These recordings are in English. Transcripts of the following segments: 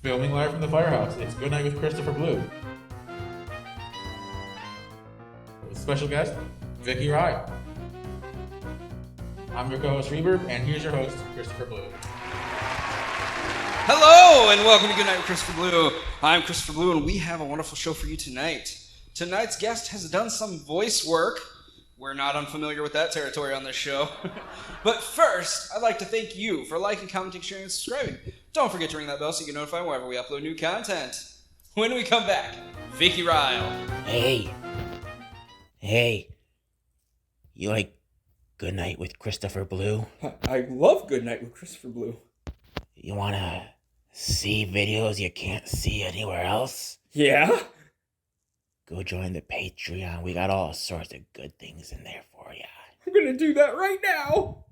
Filming live from the firehouse, it's Good Night with Christopher Blue. With special guest, Vicki Ryle. I'm your co-host Reverb, and here's your host, Christopher Blue. Hello, and welcome to Good Night with Christopher Blue. I'm Christopher Blue, and we have a wonderful show for you tonight. Tonight's guest has done some voice work. We're not unfamiliar with that territory on this show. But first, I'd like to thank you for liking, commenting, sharing, and subscribing. Don't forget to ring that bell so you get notified whenever we upload new content. When we come back, Vicki Ryle. Hey, you like Good Night with Christopher Blue? I love Good Night with Christopher Blue. You wanna see videos you can't see anywhere else? Yeah? Go join the Patreon. We got all sorts of good things in there for ya. I'm gonna do that right now.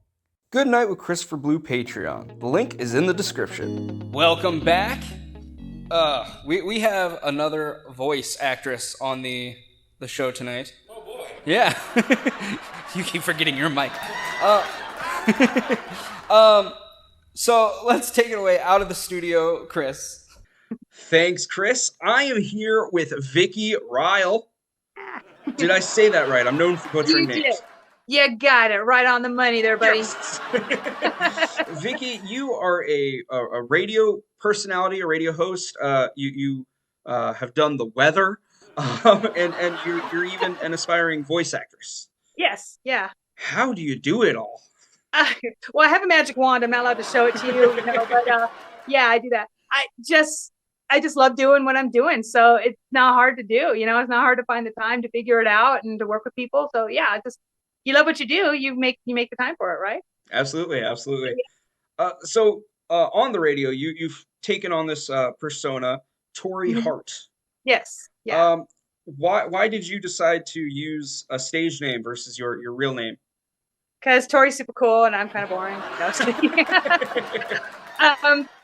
Good Night with Christopher Blue Patreon. The link is in the description. Welcome back. We have another voice actress on the show tonight. Oh boy. Yeah. You keep forgetting your mic. So let's take it away out of the studio, Chris. Thanks, Chris. I am here with Vicki Ryle. Did I say that right? I'm known for butchering You names. did. You got it right on the money there, buddy. Yes. Vicki, you are a radio personality, a radio host. You have done the weather, and you're even an aspiring voice actress. Yes, yeah. How do you do it all? Well, I have a magic wand. I'm not allowed to show it to you, but yeah, I do that. I just love doing what I'm doing. So it's not hard to do. It's not hard to find the time to figure it out and to work with people. So yeah, you love what you do. You make the time for it, right? Absolutely. So on the radio, you've taken on this persona, Tori Hart. Yes. Yeah. Why did you decide to use a stage name versus your real name? Because Tori's super cool and I'm kind of boring. No, I was kidding.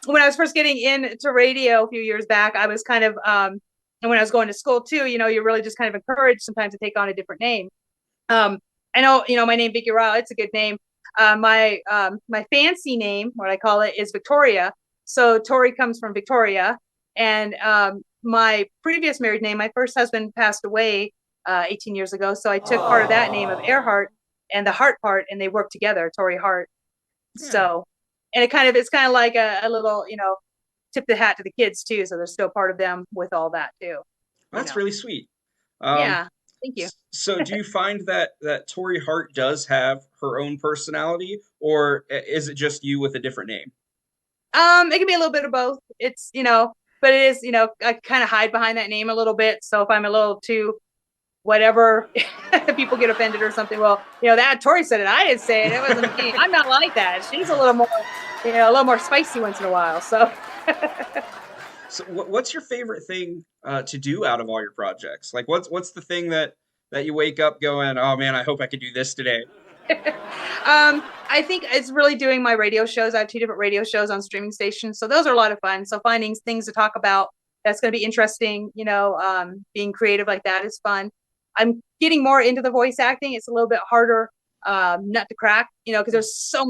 When I was first getting into radio a few years back, I was kind of, and when I was going to school too, you're really just kind of encouraged sometimes to take on a different name. I know, my name, Vicki Ryle, it's a good name. My fancy name, what I call it, is Victoria. So Tori comes from Victoria. And my previous married name, my first husband passed away 18 years ago. So I took part of that name of Earhart and the Hart part, and they work together, Tori Hart. Yeah. So, and it's kind of like a little, tip the hat to the kids too. So they're still part of them with all that too. That's really sweet. Yeah, thank you. So do you find that Tori Hart does have her own personality, or is it just you with a different name? It can be a little bit of both. It's, but it is, I kind of hide behind that name a little bit. So if I'm a little too whatever, people get offended or something. Well, that Tori said it. I didn't say it. It wasn't me. I'm not like that. She's a little more spicy once in a while. So, so what's your favorite thing to do out of all your projects? Like, what's the thing that you wake up going, oh man, I hope I could do this today? I think it's really doing my radio shows. I have 2 different radio shows on streaming stations. So those are a lot of fun. So finding things to talk about that's going to be interesting, being creative like that is fun. I'm getting more into the voice acting. It's a little bit harder nut to crack, because there's so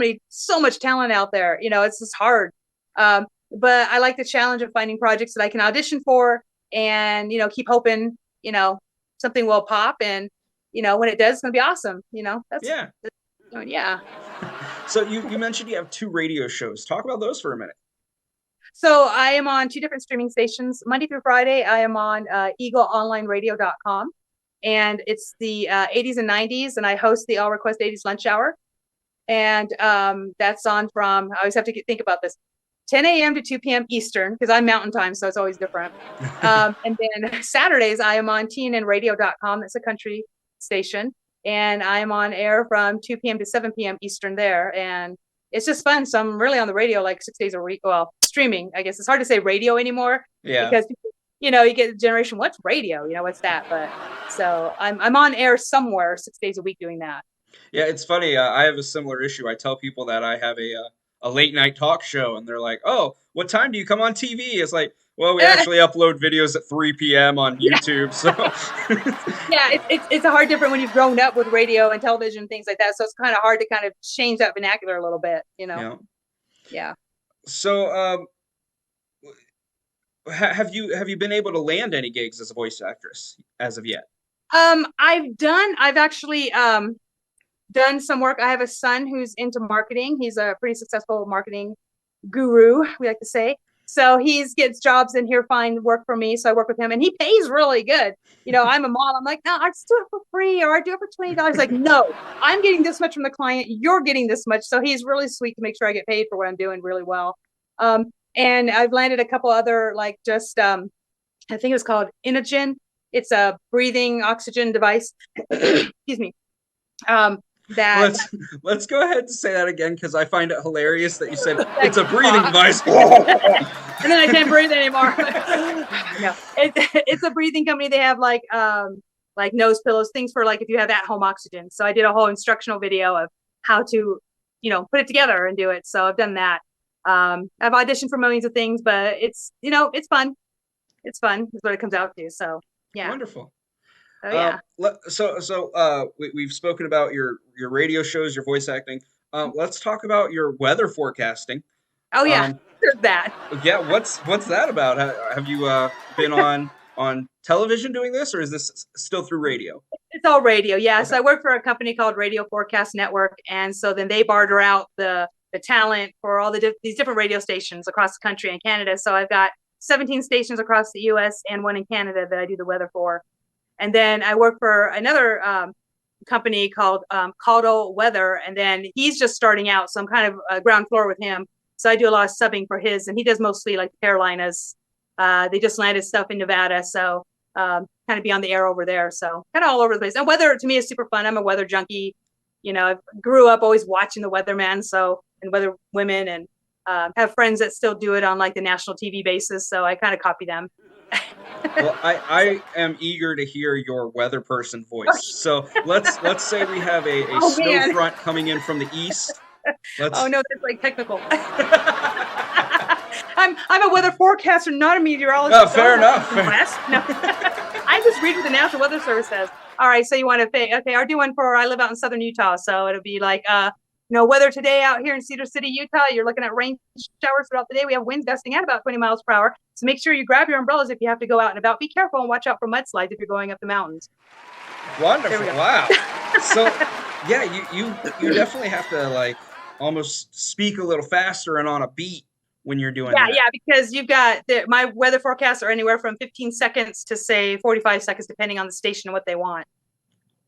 much talent out there. It's just hard. But I like the challenge of finding projects that I can audition for and, keep hoping, something will pop. And, when it does, it's going to be awesome. Yeah. So you mentioned you have 2 radio shows. Talk about those for a minute. So I am on 2 different streaming stations. Monday through Friday, I am on eagleonlineradio.com. And it's the 80s and 90s, and I host the All Request 80s Lunch Hour. And that's on from, I always have to think about this, 10 a.m. to 2 p.m. Eastern, because I'm Mountain Time, so it's always different. And then Saturdays, I am on tnnradio.com. That's a country station. And I'm on air from 2 p.m. to 7 p.m. Eastern there. And it's just fun. So I'm really on the radio like 6 days a week. Well, streaming, I guess. It's hard to say radio anymore. Yeah. Because people, you get the generation, what's radio? What's that? But so I'm on air somewhere 6 days a week doing that. Yeah, it's funny. I have a similar issue. I tell people that I have a late night talk show, and they're like, "Oh, what time do you come on TV?" It's like, well, we actually upload videos at 3 p.m. on YouTube. So yeah, it's a hard different when you've grown up with radio and television, things like that. So it's kind of hard to kind of change that vernacular a little bit, Yeah. Yeah. So Have you been able to land any gigs as a voice actress as of yet? I've actually done some work. I have a son who's into marketing. He's a pretty successful marketing guru, we like to say. So he gets jobs in here, find work for me. So I work with him, and he pays really good. I'm a mom. I'm like, no, I just do it for free, or I do it for $20. Like, no, I'm getting this much from the client. You're getting this much. So he's really sweet to make sure I get paid for what I'm doing really well. And I've landed a couple other, like, just I think it was called Inogen. It's a breathing oxygen device. Excuse me. That let's go ahead and say that again, because I find it hilarious that you said it's a breathing device. And then I can't breathe anymore. No, it's a breathing company. They have like nose pillows, things for like if you have at-home oxygen. So I did a whole instructional video of how to, put it together and do it. So I've done that. I've auditioned for millions of things, but it's fun. It's fun. Is what it comes out to. So yeah. Wonderful. Oh yeah. We've spoken about your radio shows, your voice acting. Let's talk about your weather forecasting. Oh yeah, there's that. Yeah, what's that about? Have you been on television doing this, or is this still through radio? It's all radio. Yeah. Okay. So I work for a company called Radio Forecast Network, and so then they barter out the talent for all these different radio stations across the country and Canada. So I've got 17 stations across the U.S. and one in Canada that I do the weather for. And then I work for another company called Caldo Weather, and then he's just starting out, so I'm kind of ground floor with him. So I do a lot of subbing for his, and he does mostly like the Carolinas. They just landed stuff in Nevada, so kind of be on the air over there. So kind of all over the place. And weather to me is super fun. I'm a weather junkie. I grew up always watching the weatherman, and weather women, and have friends that still do it on like the national TV basis. So I kind of copy them. Well, I am eager to hear your weather person voice. So let's say we have a snow front coming in from the east. Oh no, that's like technical. I'm a weather forecaster, not a meteorologist. Oh, fair enough. No. I just read what the National Weather Service says. All right, so you want to pay? Okay, I'll do one for. I live out in southern Utah, so it'll be like weather today out here in Cedar City, Utah. You're looking at rain showers throughout the day. We have winds gusting at about 20 miles per hour. So make sure you grab your umbrellas if you have to go out and about. Be careful and watch out for mudslides if you're going up the mountains. Wonderful! Wow. So yeah, you definitely have to like almost speak a little faster and on a beat when you're doing that. Yeah, because you've got my weather forecasts are anywhere from 15 seconds to say 45 seconds, depending on the station and what they want.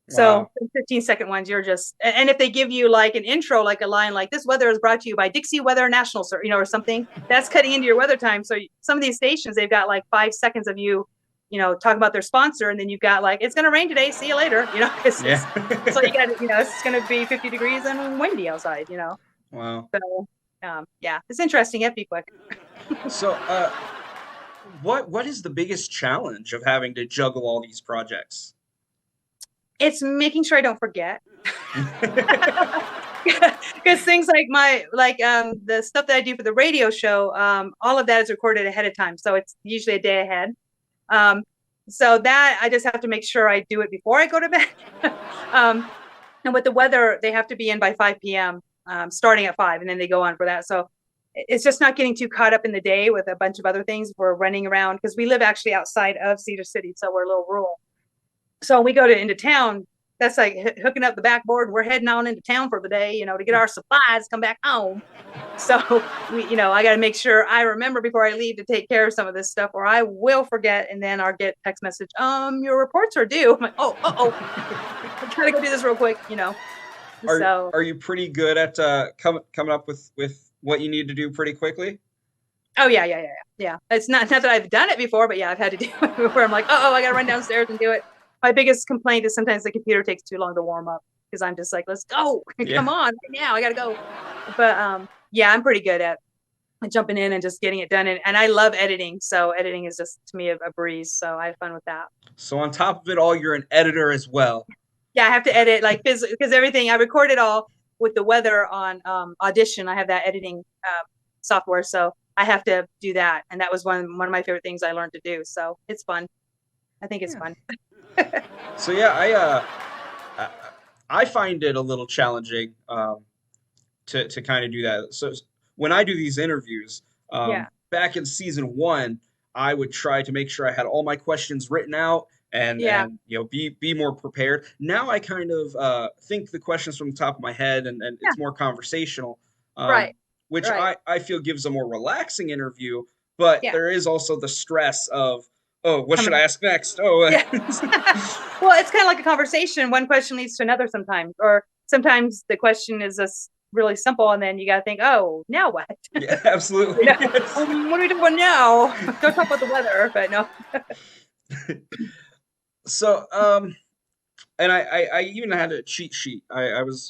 So 15-second ones, you're just, and if they give you like an intro, like a line like this weather is brought to you by Dixie Weather National, or something, that's cutting into your weather time. So some of these stations, they've got like 5 seconds of you, talking about their sponsor. And then you've got like, it's going to rain today. See you later. So you got, it's going to be 50 degrees and windy outside, Wow. So yeah, it's interesting. You have to be quick. So what is the biggest challenge of having to juggle all these projects? It's making sure I don't forget. Because things like the stuff that I do for the radio show, all of that is recorded ahead of time. So it's usually a day ahead. So that I just have to make sure I do it before I go to bed. And with the weather, they have to be in by 5 p.m., starting at 5, and then they go on for that. So it's just not getting too caught up in the day with a bunch of other things. We're running around because we live actually outside of Cedar City. So we're a little rural. So we go into town, that's like hooking up the backboard. We're heading on into town for the day, to get our supplies, come back home. So I got to make sure I remember before I leave to take care of some of this stuff, or I will forget. And then I'll get text message, your reports are due. I'm like, I'm trying to go do this real quick, Are you pretty good at coming up with what you need to do pretty quickly? Oh yeah. It's not that I've done it before, but yeah, I've had to do it where I'm like, I got to run downstairs and do it. My biggest complaint is sometimes the computer takes too long to warm up because I'm just like, let's go. Come on right now. I got to go. But yeah, I'm pretty good at jumping in and just getting it done. And I love editing. So editing is just to me a breeze. So I have fun with that. So on top of it all, you're an editor as well. Yeah, I have to edit because everything I record it all with the weather on Audition. I have that editing software. So I have to do that. And that was one of my favorite things I learned to do. So it's fun. I think it's fun. So yeah, I find it a little challenging to kind of do that. So when I do these interviews, back in season 1, I would try to make sure I had all my questions written out and be more prepared. Now I kind of think the questions from the top of my head, and it's more conversational, which I feel gives a more relaxing interview. But there is also the stress of, oh, what should I ask next? Oh, well, it's kind of like a conversation. One question leads to another sometimes, or sometimes the question is just really simple, and then you got to think, oh, now what? Yeah, absolutely. What are we doing now? Don't talk about the weather, but no. So, and I even had a cheat sheet. I was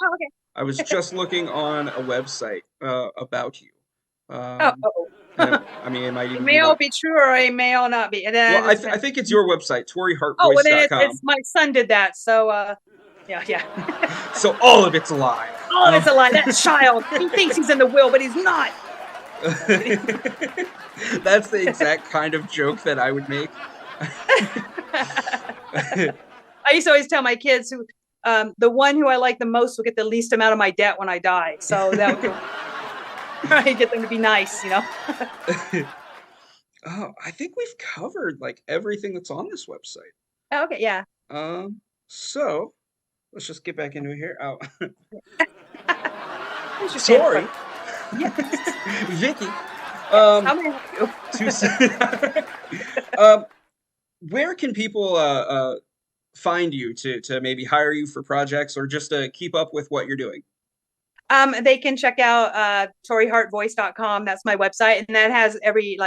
just looking on a website about you. And, I mean, it might even it may all be true, or it may all not be. Well, I think it's your website, ToriHartVoice.com. Oh, well, then it's my son did that, so yeah. So all of it's a lie. All of it's a lie. That child, he thinks he's in the will, but he's not. That's the exact kind of joke that I would make. I used to always tell my kids who the one who I like the most will get the least amount of my debt when I die. So that would try to get them to be nice, you know. Oh, I think we've covered like everything that's on this website. Oh, okay, yeah. So let's just get back into it here. Oh, Tori. Vicky. How may I help you? Where can people find you to maybe hire you for projects or just to keep up with what you're doing? They can check out ToriHartVoice.com. That's my website, and that has I don't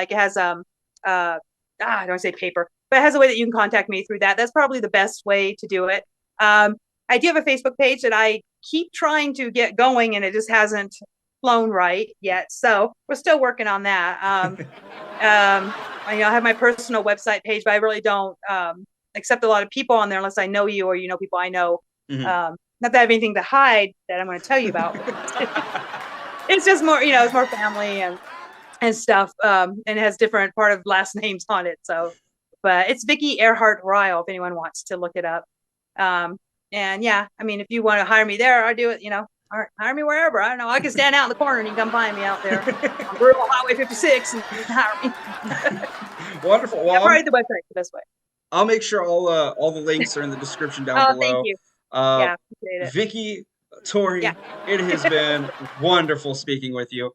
want to say paper, but it has a way that you can contact me through that. That's probably the best way to do it. I do have a Facebook page that I keep trying to get going, and it just hasn't flown right yet. So we're still working on that. I have my personal website page, but I really don't accept a lot of people on there unless I know you or you know people I know. Mm-hmm. Not that I have anything to hide that I'm going to tell you about. It's just more, it's more family and stuff, and it has different part of last names on it. So, but it's Vicki Ryle if anyone wants to look it up. And yeah, I mean, if you want to hire me there, I'll do it. Or hire me wherever. I don't know. I can stand out in the corner and you can come find me out there on Rural Highway 56 and you can hire me. Wonderful. Well, probably the website the best way. I'll make sure all the links are in the description down below. Thank you. Yeah, appreciate it. Vicky, Tori, it has been wonderful speaking with you.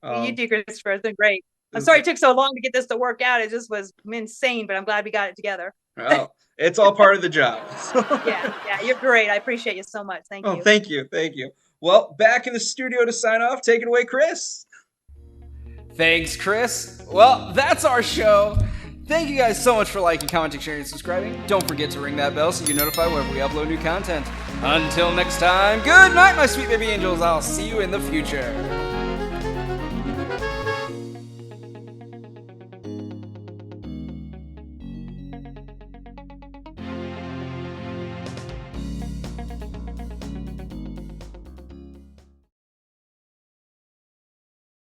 You too, Christopher. It's been great. I'm sorry it took so long to get this to work out. It just was insane, but I'm glad we got it together. Well, it's all part of the job. Yeah, you're great. I appreciate you so much. Thank you. Oh, thank you. Well, back in the studio to sign off. Take it away, Chris. Thanks, Chris. Well, that's our show. Thank you guys so much for liking, commenting, sharing, and subscribing. Don't forget to ring that bell so you're notified whenever we upload new content. Until next time, good night, my sweet baby angels. I'll see you in the future.